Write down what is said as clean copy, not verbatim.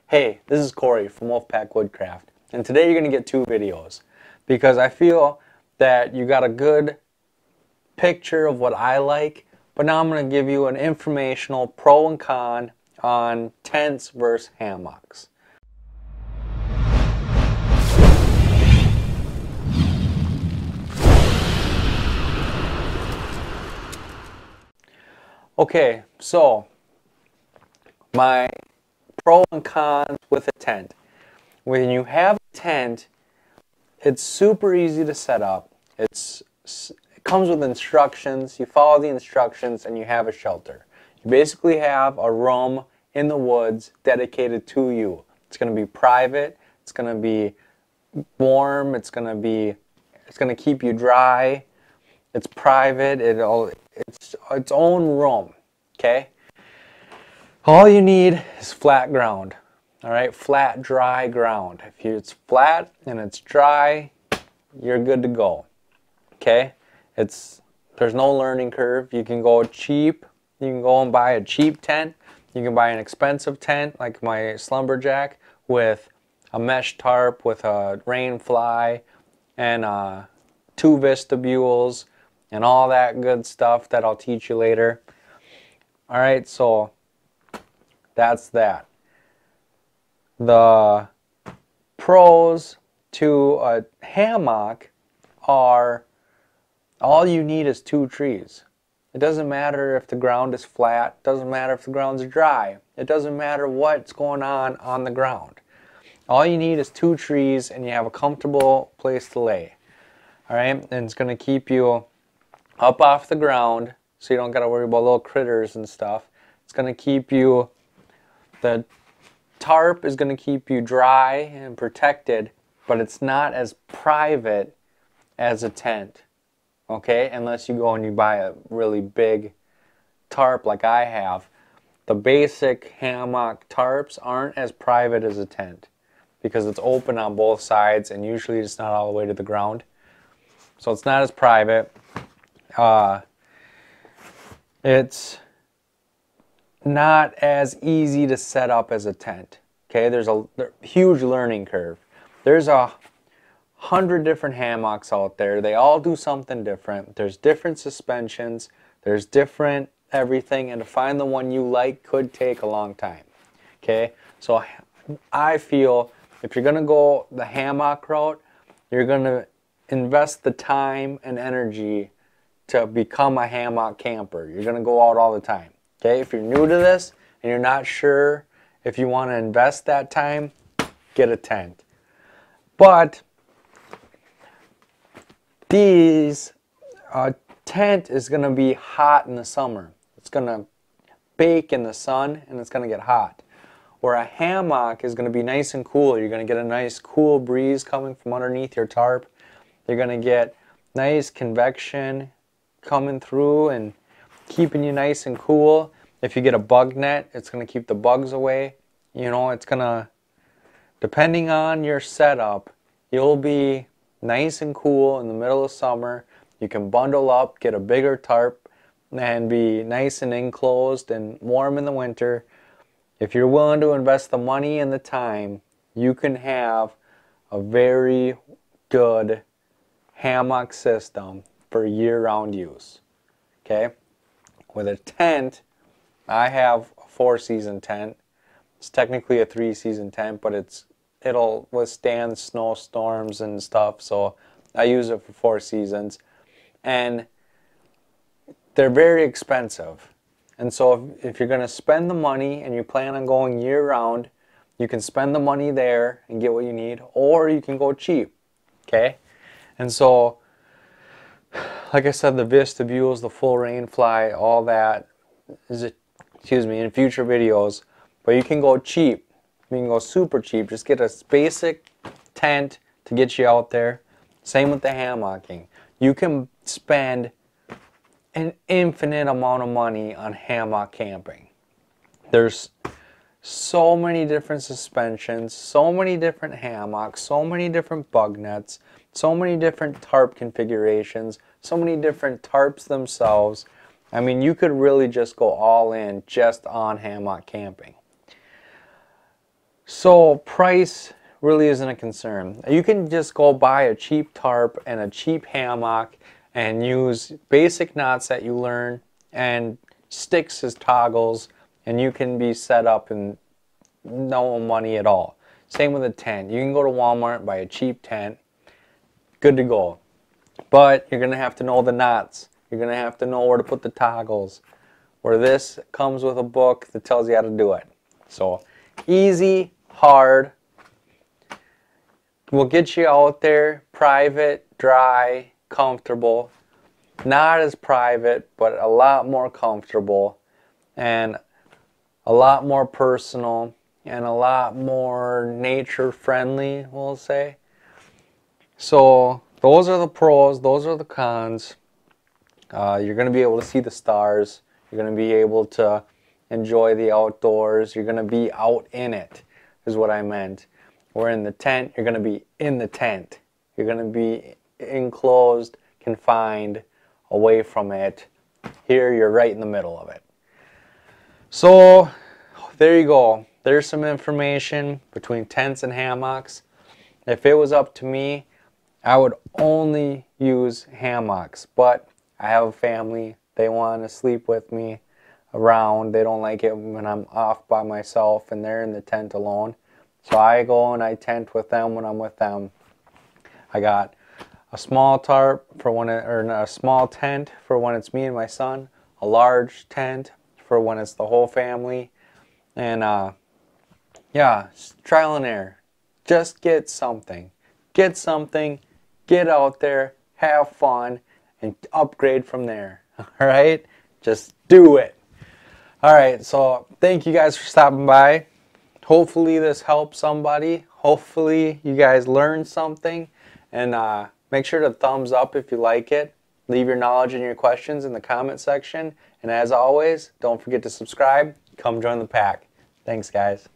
Hey, this is Corey from Wolfpack Woodcraft, and today you're going to get two videos because I feel that you got a good picture of what I like, but now I'm going to give you an informational pro and con on tents versus hammocks. Okay, so my pro and cons with a tent. When you have a tent, it's super easy to set up. It comes with instructions. You follow the instructions and you have a shelter. You basically have a room in the woods dedicated to you. It's going to be private. It's going to be warm. It's going to keep you dry. It's private. It's its own room. Okay? All you need is flat ground. All right, flat, dry ground. If it's flat and it's dry, you're good to go. Okay, there's no learning curve. You can go cheap. You can go and buy a cheap tent. You can buy an expensive tent like my Slumberjack with a mesh tarp with a rain fly and 2 vestibules and all that good stuff that I'll teach you later. All right, so that's that. The pros to a hammock are all you need is 2 trees. It doesn't matter if the ground is flat. It doesn't matter if the ground's dry. It doesn't matter what's going on the ground. All you need is 2 trees and you have a comfortable place to lay. All right, and it's going to keep you up off the ground so you don't got to worry about little critters and stuff. It's going to keep you, the tarp is going to keep you dry and protected, but it's not as private as a tent, okay? Unless you go and you buy a really big tarp like I have. The basic hammock tarps aren't as private as a tent because it's open on both sides and usually it's not all the way to the ground. So it's not as private. It's not as easy to set up as a tent. Okay, there's a huge learning curve. There's 100 different hammocks out there. They all do something different. There's different suspensions. There's different everything, and to find the one you like could take a long time. Okay, so I feel if you're gonna go the hammock route, you're gonna invest the time and energy to become a hammock camper. You're gonna go out all the time. Okay, if you're new to this and you're not sure if you want to invest that time, get a tent. But tent is going to be hot in the summer. It's going to bake in the sun and it's going to get hot. Where a hammock is going to be nice and cool. You're going to get a nice cool breeze coming from underneath your tarp. You're going to get nice convection coming through and keeping you nice and cool. If you get a bug net, it's going to keep the bugs away. You know, it's going to, depending on your setup, you'll be nice and cool in the middle of summer. You can bundle up, get a bigger tarp, and be nice and enclosed and warm in the winter. If you're willing to invest the money and the time, you can have a very good hammock system for year-round use. Okay? With a tent, I have a 4-season tent. It's technically a 3-season tent, but it'll withstand snowstorms and stuff, so I use it for 4 seasons. And they're very expensive. And so if you're going to spend the money and you plan on going year-round, you can spend the money there and get what you need, or you can go cheap. Okay? And so, like I said, the vestibules, the full rain fly, all that is in future videos. But you can go cheap. You can go super cheap. Just get a basic tent to get you out there. Same with the hammocking. You can spend an infinite amount of money on hammock camping. There's so many different suspensions, so many different hammocks, so many different bug nets, so many different tarp configurations, so many different tarps themselves. I mean, you could really just go all in just on hammock camping. So price really isn't a concern. You can just go buy a cheap tarp and a cheap hammock and use basic knots that you learn and sticks as toggles, and you can be set up in no money at all. Same with a tent. You can go to Walmart and buy a cheap tent, good to go. But you're going to have to know the knots. You're going to have to know where to put the toggles. Where this comes with a book that tells you how to do it. So easy, hard. We'll get you out there, private, dry, comfortable. Not as private, but a lot more comfortable and a lot more personal and a lot more nature friendly, we'll say. So those are the pros, those are the cons. You're going to be able to see the stars. You're going to be able to enjoy the outdoors. You're going to be out in it, is what I meant. Where in the tent, you're going to be in the tent. You're going to be enclosed, confined, away from it. Here, you're right in the middle of it. So, there you go. There's some information between tents and hammocks. If it was up to me, I would only use hammocks, but I have a family. They want to sleep with me around. They don't like it when I'm off by myself and they're in the tent alone. So I go and I tent with them when I'm with them. I got a small tarp for when a small tent for when it's me and my son, a large tent for when it's the whole family, and yeah, trial and error. Just get something. Get something, get out there, have fun, and upgrade from there. All right? Just do it. All right, so thank you guys for stopping by. Hopefully this helps somebody. Hopefully you guys learned something. And make sure to thumbs up if you like it. Leave your knowledge and your questions in the comment section. And as always, don't forget to subscribe. Come join the pack. Thanks, guys.